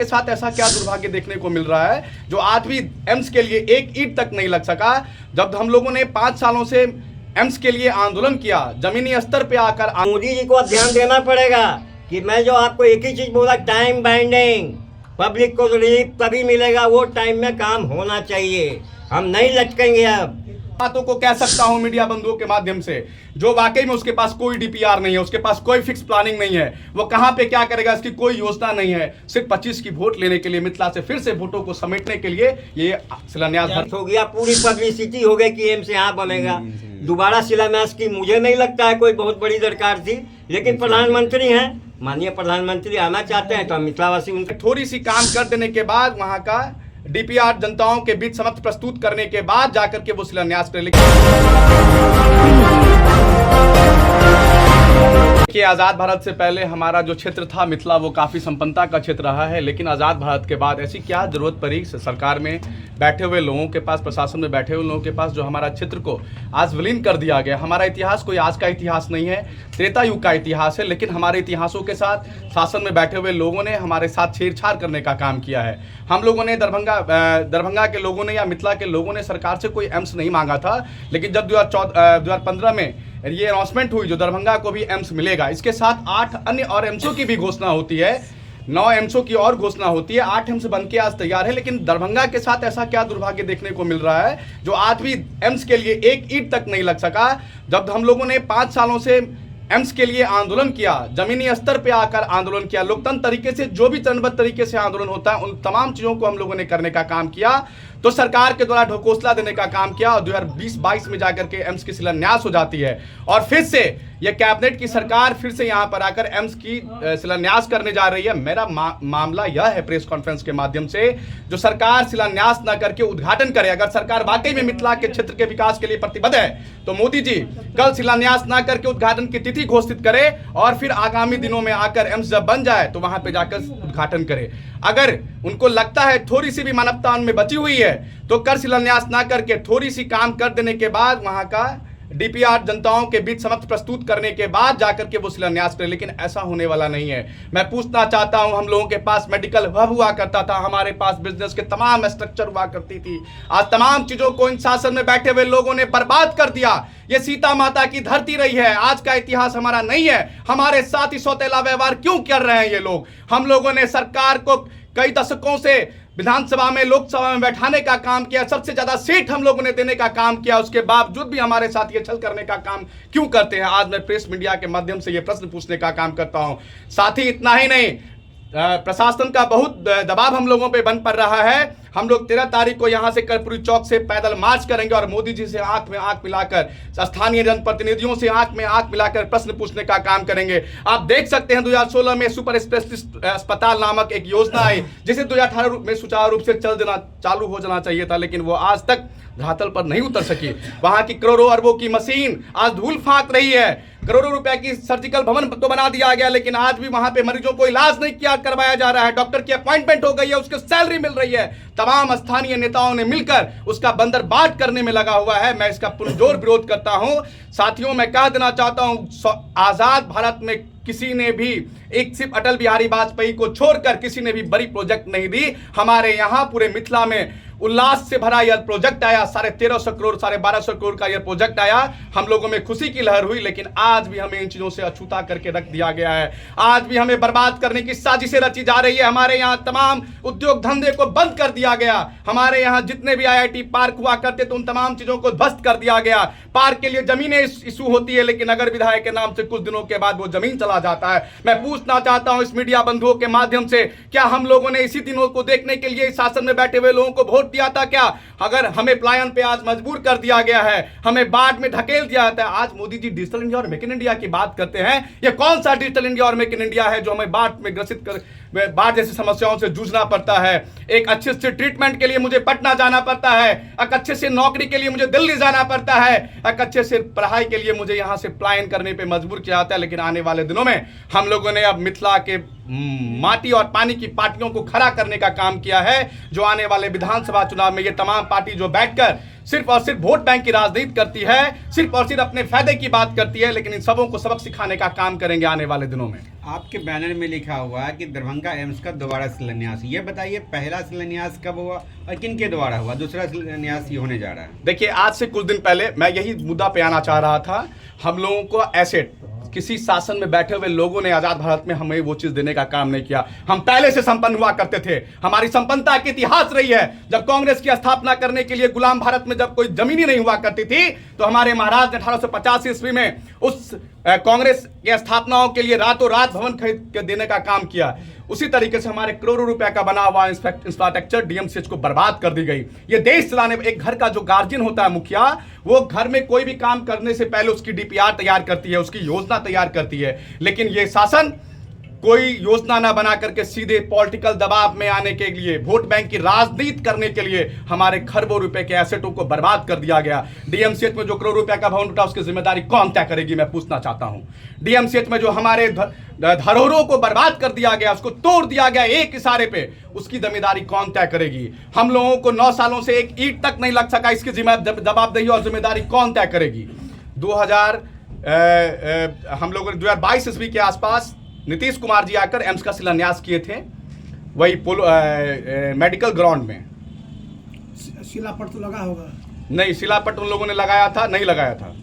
के साथ ऐसा क्या दुर्भाग्य देखने को मिल रहा है जो आज भी एम्स के लिए एक ईंट तक नहीं लग सका। जब हम लोगों ने 5 सालों से एम्स के लिए आंदोलन किया, जमीनी स्तर पे आकर मोदी जी को अब ध्यान देना पड़ेगा कि मैं जो आपको एक ही चीज बोला, टाइम बाइंडिंग। पब्लिक को रिलीफ तभी मिलेगा, वो टाइम में काम होना चाहिए। हम नहीं लटकेंगे। अब बातों को कह सकता हूं मीडिया बंधुओं के माध्यम से, जो वाकई में उसके पास कोई डीपीआर नहीं है, उसके पास कोई फिक्स प्लानिंग नहीं है, वो कहां पे क्या करेगा इसकी कोई योजना नहीं है। सिर्फ 25 की वोट लेने के लिए, मिथिला से फिर से वोटों को समेटने के लिए ये शिलान्यास हो गया। पूरी पब्लिसिटी हो गई कि एम्स यहाँ बनेगा। दोबारा शिलान्यास की मुझे नहीं लगता है कोई बहुत बड़ी दरकार थी, लेकिन प्रधानमंत्री हैं, माननीय प्रधानमंत्री आना चाहते हैं तो हम मिथिलावासी उनके थोड़ी सी काम कर देने के बाद वहां का डीपीआर जनताओं के बीच समक्ष प्रस्तुत करने के बाद जाकर के वो शिलान्यास कर। कि आज़ाद भारत से पहले हमारा जो क्षेत्र था मिथिला, वो काफ़ी संपन्नता का क्षेत्र रहा है, लेकिन आज़ाद भारत के बाद ऐसी क्या जरूरत पड़ी सरकार में बैठे हुए लोगों के पास, प्रशासन में बैठे हुए लोगों के पास, जो हमारा क्षेत्र को आज विलीन कर दिया गया। हमारा इतिहास कोई आज का इतिहास नहीं है, त्रेता युग का इतिहास है, लेकिन हमारे इतिहासों के साथ शासन में बैठे हुए लोगों ने हमारे साथ छेड़छाड़ करने का काम किया है। हम लोगों ने दरभंगा के लोगों ने या मिथिला के लोगों ने सरकार से कोई एम्स नहीं मांगा था, लेकिन जब 2015 में ये अनाउंसमेंट हुई जो दरभंगा को भी एम्स मिलेगा, इसके साथ 8 अन्य और एम्सों की भी घोषणा होती है, 9 एम्सों की और घोषणा होती है, 8 एम्स बनके आज तैयार है। लेकिन दरभंगा के साथ ऐसा क्या दुर्भाग्य देखने को मिल रहा है जो आज भी एम्स के लिए एक ईंट तक नहीं लग सका। जब हम लोगों ने 5 सालों से एम्स के लिए आंदोलन किया, जमीनी स्तर पे आकर आंदोलन किया, लोकतंत्र तरीके से जो भी चरणबद्ध तरीके से आंदोलन होता है उन तमाम चीज़ों को हम लोगों ने करने का काम किया, तो सरकार के द्वारा ढकोसला देने का काम किया और 2020-22 में जाकर के एम्स की शिलान्यास हो जाती है। और फिर से यह कैबिनेट की सरकार फिर से यहाँ पर आकर एम्स की शिलान्यास करने जा रही है। मेरा मामला यह है प्रेस कॉन्फ्रेंस के माध्यम से, जो सरकार शिलान्यास न करके उद्घाटन करे। अगर सरकार वाकई में मिथिला के क्षेत्र के विकास के लिए प्रतिबद्ध है तो मोदी जी कल शिलान्यास न करके उद्घाटन की तिथि घोषित करे और फिर आगामी दिनों में आकर एम्स जब बन जाए तो वहां पे जाकर उद्घाटन करे। अगर उनको लगता है थोड़ी सी भी मानवता उनमें बची हुई है तो कर शिलान्यास ना करके थोड़ी सी काम कर देने के बाद वहां का डीपीआर जनताओं के बीच समक्ष प्रस्तुत करने के बाद जाकर के वो शिलान्यास करे, लेकिन ऐसा होने वाला नहीं है। मैं पूछना चाहता हूं, हम लोगों के पास मेडिकल हब हुआ करता था, हमारे पास बिजनेस के तमाम स्ट्रक्चर हुआ करती थी, आज तमाम चीजों को इन शासन में बैठे हुए लोगों ने बर्बाद कर दिया। ये सीता माता की धरती रही है, आज का इतिहास हमारा नहीं है। हमारे साथ ही सौतेला व्यवहार क्यों कर रहे हैं ये लोग? हम लोगों ने सरकार को कई दशकों से विधानसभा में, लोकसभा में बैठाने का काम किया, सबसे ज्यादा सीट हम लोगों ने देने का काम किया, उसके बावजूद भी हमारे साथ ये छल करने का काम क्यों करते हैं? आज मैं प्रेस मीडिया के माध्यम से ये प्रश्न पूछने का काम करता हूं। साथ ही इतना ही नहीं, प्रशासन का बहुत दबाव हम लोगों पे बन पड़ रहा है। हम लोग 13 तारीख को यहाँ से कर्पूरी चौक से पैदल मार्च करेंगे और मोदी जी से आंख में आंख मिलाकर, स्थानीय जनप्रतिनिधियों से आंख में आंख मिलाकर प्रश्न पूछने का काम करेंगे। आप देख सकते हैं 2016 में सुपर स्पेशलिस्ट अस्पताल नामक एक योजना आई, जिसे 2018 में सुचारू रूप से चालू हो जाना चाहिए था, लेकिन वो आज तक धरातल पर नहीं उतर सकी। वहां की करोड़ों अरबों की मशीन आज धूल फांक रही है। करोड़ों रुपए की सर्जिकल भवन तो बना दिया गया, लेकिन आज भी वहां पे मरीजों को इलाज नहीं किया करवाया जा रहा है। डॉक्टर की अपॉइंटमेंट हो गई है, उसकी सैलरी मिल रही है, तमाम स्थानीय नेताओं ने मिलकर उसका बंदरबाट करने में लगा हुआ है। मैं इसका पुरजोर विरोध करता हूं। साथियों, मैं कह देना चाहता हूं, आजाद भारत में किसी ने भी, एक सिर्फ अटल बिहारी वाजपेयी को छोड़कर किसी ने भी बड़ी प्रोजेक्ट नहीं दी। हमारे यहाँ पूरे मिथिला में उल्लास से भरा यह प्रोजेक्ट आया, 1350 करोड़ 1250 करोड़ का यह प्रोजेक्ट आया, हम लोगों में खुशी की लहर हुई, लेकिन आज भी हमें इन चीजों से अछूता करके रख दिया गया है। आज भी हमें बर्बाद करने की साजिशें रची जा रही है। हमारे यहाँ तमाम उद्योग धंधे को बंद कर दिया गया। हमारे यहाँ जितने भी IIT पार्क हुआ करते थे उन तमाम चीजों को ध्वस्त कर दिया गया। पार्क के लिए जमीनें इशू होती है, लेकिन नगर विधायक के नाम से कुछ दिनों के बाद वो जमीन चला जाता है। मैं पूछना चाहता हूं इस मीडिया बंधुओं के माध्यम से, क्या हम लोगों ने इसी दिनों को देखने के लिए शासन में बैठे हुए लोगों को वोट दिया था क्या? अगर हमें पलायन पे आज मजबूर कर दिया गया है, हमें बाढ़ में ढकेल दिया जाता है। आज मोदी जी डिजिटल इंडिया और मेक इन इंडिया की बात करते हैं। ये कौन सा डिजिटल इंडिया और मेक इन इंडिया है जो हमें बाढ़ में ग्रसित कर, बाढ़ जैसी समस्याओं से जूझना पड़ता है? एक अच्छे से ट्रीटमेंट के लिए मुझे पटना जाना पड़ता है, एक अच्छे से नौकरी के लिए मुझे दिल्ली जाना पड़ता है, एक अच्छे से पढ़ाई के लिए मुझे यहां से पलायन करने पे मजबूर किया जाता है। लेकिन आने वाले दिनों में हम लोगों ने अब मिथिला के माटी और पानी की पार्टियों को खड़ा करने का काम किया है, जो आने वाले विधानसभा चुनाव में ये तमाम पार्टी जो बैठकर सिर्फ और सिर्फ वोट बैंक की राजनीति करती है, सिर्फ और सिर्फ अपने फायदे की बात करती है, लेकिन इन सबों को सबक सिखाने का काम करेंगे आने वाले दिनों में। आपके बैनर में लिखा हुआ है कि दरभंगा एम्स का दोबारा शिलान्यास। ये बताइए पहला शिलान्यास कब हुआ और किन के द्वारा हुआ, दूसरा शिलान्यास ये होने जा रहा है? देखिए, आज से कुछ दिन पहले मैं यही मुद्दा पे आना चाह रहा था। हम लोगों को एसेट किसी शासन में बैठे हुए लोगों ने आजाद भारत में हमें वो चीज देने का काम नहीं किया। हम पहले से संपन्न हुआ करते थे। हमारी संपन्नता की इतिहास रही है। जब कांग्रेस की स्थापना करने के लिए गुलाम भारत में जब कोई जमीन ही नहीं हुआ करती थी, तो हमारे महाराज ने 1885 ईस्वी में उस कांग्रेस की स्थापनाओं के लिए रातों रात भवन खरीद के देने का काम किया। उसी तरीके से हमारे करोड़ों रुपए का बना हुआ इंफ्रास्ट्रक्चर डीएमसीएच को बर्बाद कर दी गई। ये देश चलाने में एक घर का जो गार्जियन होता है, मुखिया, वो घर में कोई भी काम करने से पहले उसकी डीपीआर तैयार करती है, उसकी योजना तैयार करती है। लेकिन ये शासन कोई योजना ना बना करके सीधे पॉलिटिकल दबाव में आने के लिए, वोट बैंक की राजनीति करने के लिए हमारे खरबों रुपए के एसेटों को बर्बाद कर दिया गया। डीएमसीएच में जो करोड़ रुपए का भवन उठा, उसकी जिम्मेदारी कौन तय करेगी, मैं पूछना चाहता हूं। डीएमसीएच में जो हमारे धरोहरों को बर्बाद कर दिया गया, उसको तोड़ दिया गया एक इशारे पे, उसकी जिम्मेदारी कौन तय करेगी? हम लोगों को 9 सालों से एक ईंट तक नहीं लग सका, इसकी जवाबदेही और जिम्मेदारी कौन तय करेगी? हम लोगों ने 2022 ईस्वी के आसपास नीतीश कुमार जी आकर एम्स का शिलान्यास किए थे, वही मेडिकल ग्राउंड में। शिलापट तो लगा होगा? नहीं, शिलापट उन लोगों ने लगाया था, नहीं लगाया था।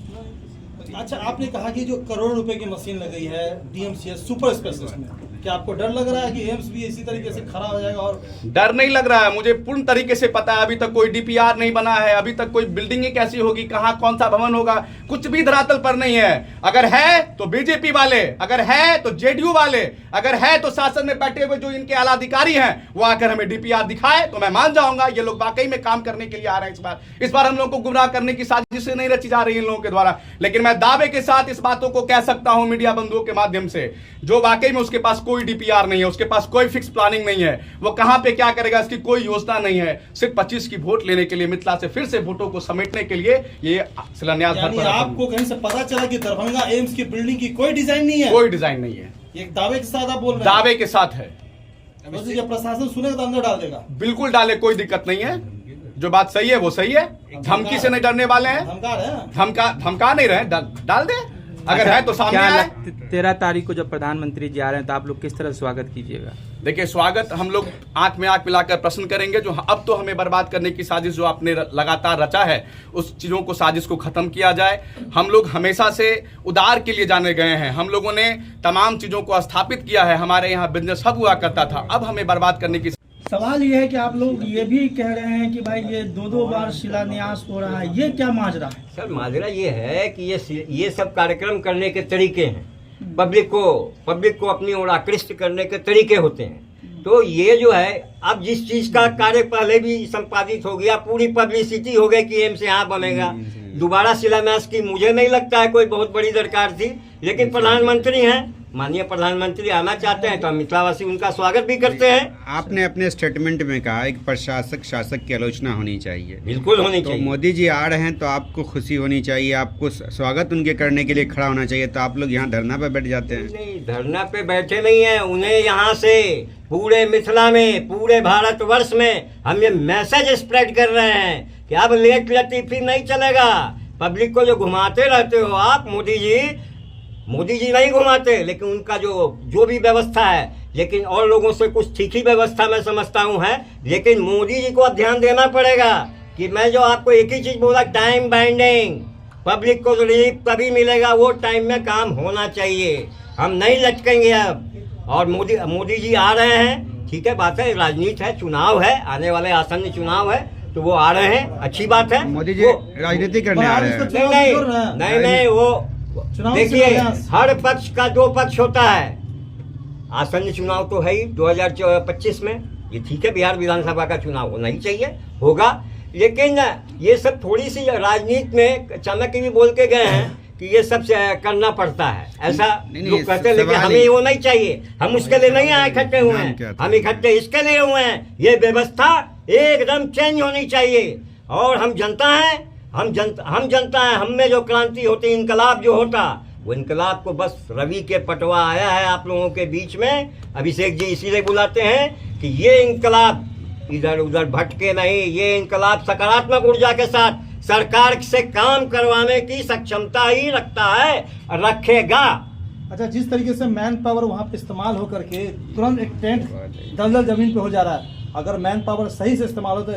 अच्छा, आपने कहा कि जो करोड़ रुपए की मशीन लगी है डीएमसीएच सुपर स्पेशलिस्ट में, क्या आपको डर लग रहा है कि एम्स भी इसी तरीके से खड़ा हो जाएगा? और डर नहीं लग रहा है, मुझे पूर्ण तरीके से पता है। अभी तक कोई डीपीआर नहीं बना है, अभी तक कोई बिल्डिंग कैसी होगी, कहां कौन सा भवन होगा, कुछ भी धरातल पर नहीं है। अगर है तो बीजेपी वाले, अगर है तो जेडीयू वाले, अगर है तो शासन में बैठे हुए जो इनके आला अधिकारी हैं, वो आकर हमें डीपीआर दिखाए तो मैं मान जाऊंगा ये लोग वाकई में काम करने के लिए आ रहे हैं। इस बार हम लोग को गुमराह करने की साजिश नहीं रची जा रही है इन लोगों के द्वारा। लेकिन मैं दावे के साथ इस बातों को कह सकता हूं मीडिया बंधुओं के माध्यम से, जो वाकई में उसके पास कोई डीपीआर नहीं है, उसके पास कोई फिक्स प्लानिंग नहीं है, वो कहां पे क्या करेगा इसकी कोई योजना नहीं है। सिर्फ 25 की वोट लेने के लिए, मिथिला से फिर से वोटों को समेटने के लिए ये शिलान्यास। आपको कहीं से पता चला कि दरभंगा एम्स की बिल्डिंग की कोई डिजाइन नहीं है? कोई डिजाइन नहीं है। एक दावे के साथ आप बोल रहे हैं? दावे के साथ है। तो जब प्रशासन सुनेगा तो अंदर डाल देगा? बिल्कुल डाले, कोई दिक्कत नहीं है। जो बात सही है वो सही है। धमकी से नहीं डरने वाले हैं, धमका नहीं रहे, डाल दे अगर है तो सामने आए। 13 तारीख को जब प्रधानमंत्री जी आ रहे हैं तो आप लोग किस तरह स्वागत कीजिएगा? देखिए, स्वागत हम लोग आंख में आंख मिलाकर प्रश्न करेंगे। जो अब तो हमें बर्बाद करने की साजिश जो आपने लगातार रचा है, उस चीज़ों को, साजिश को खत्म किया जाए। हम लोग हमेशा से उदार के लिए जाने गए हैं। हम लोगों ने तमाम चीज़ों को स्थापित किया है। हमारे यहाँ बिजनेस हब हुआ करता था, अब हमें बर्बाद करने की। सवाल ये है कि आप लोग ये भी कह रहे हैं कि भाई ये 2-2 बार शिलान्यास हो रहा है, ये क्या माजरा है? सर, माजरा ये है कि ये सब कार्यक्रम करने के तरीके हैं। पब्लिक को अपनी ओर आकृष्ट करने के तरीके होते हैं। तो ये जो है, अब जिस चीज का कार्य पहले भी संपादित हो गया, पूरी पब्लिसिटी हो गई कि एम्स यहाँ बनेगा, दोबारा शिलान्यास की मुझे नहीं लगता है कोई बहुत बड़ी दरकार थी। लेकिन प्रधानमंत्री हैं, माननीय प्रधानमंत्री आना चाहते हैं तो हम मिथिलावासी उनका स्वागत भी करते हैं। आपने अपने स्टेटमेंट में कहा एक प्रशासक शासक की आलोचना होनी चाहिए। बिल्कुल होनी तो चाहिए। मोदी जी आ रहे हैं तो आपको खुशी होनी चाहिए, आपको स्वागत उनके करने के लिए खड़ा होना चाहिए। तो आप लोग यहाँ धरना पे बैठ जाते हैं? नहीं, धरना पे बैठे नहीं है। उन्हें यहाँ से पूरे मिथिला में, पूरे भारतवर्ष में हम ये मैसेज स्प्रेड कर रहे हैं कि अब लेट लतीफी नहीं चलेगा। पब्लिक को जो घुमाते रहते हो आप, मोदी जी नहीं घुमाते, लेकिन उनका जो भी व्यवस्था है, लेकिन और लोगों से कुछ ठीक ही व्यवस्था मैं समझता हूँ है। लेकिन मोदी जी को अब ध्यान देना पड़ेगा कि मैं जो आपको एक ही चीज़ बोला, टाइम बाइंडिंग। पब्लिक को रिलीफ तभी मिलेगा, वो टाइम में काम होना चाहिए। हम नहीं लटकेंगे अब। और मोदी जी आ रहे हैं, ठीक है, बात है, राजनीति है, चुनाव है, आने वाले आसन्न चुनाव है, तो वो आ रहे हैं, अच्छी बात है। मोदी जी राजनीति करने आ रहे हैं? नहीं, वो देखिए, हर पक्ष का 2 पक्ष होता है। आसन्न चुनाव तो है ही 2025 में, ये ठीक है, बिहार विधानसभा का चुनाव होना ही चाहिए, होगा। लेकिन ये सब थोड़ी सी राजनीति में चाणक्य भी बोल के गए हैं कि ये सब करना पड़ता है, ऐसा लोग कहते हैं। लेकिन हमें वो नहीं चाहिए, हम उसके लिए नहीं आए इकट्ठे हुए हैं, हम इकट्ठे इसके लिए हुए हैं, ये व्यवस्था एकदम चेंज होनी चाहिए। और हम जनता हैं, हम जनता है। हम में जो क्रांति होती, इनकलाब जो होता, वो इनकलाब को बस रवि के पटवा आया है आप लोगों के बीच में। अभिषेक जी इसीलिए बुलाते हैं कि ये इनकलाब इधर उधर भटके नहीं, ये इनकलाब सकारात्मक ऊर्जा के साथ सरकार से काम करवाने की सक्षमता ही रखता है और रखेगा। अच्छा, जिस तरीके से मैन पावर वहाँ पे इस्तेमाल हो करके तुरंत एक टेंट दलदल जमीन पे हो जा रहा है, अगर मैन पावर सही से इस्तेमाल हो तो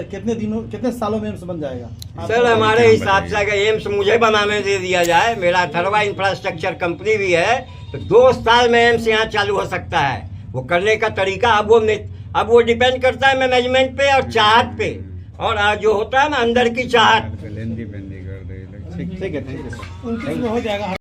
कितने सालों में एम्स बन जाएगा? सर हमारे हिसाब से अगर एम्स मुझे बनाने दे दिया जाए, मेरा अथर्वा इंफ्रास्ट्रक्चर कंपनी भी है, तो 2 साल में एम्स यहाँ चालू हो सकता है। वो करने का तरीका अब वो डिपेंड करता है मैनेजमेंट पे और चाहत पे, और जो होता है ना अंदर की चाहत। ठीक है, थैंक यू सर। 29 में हो जाएगा।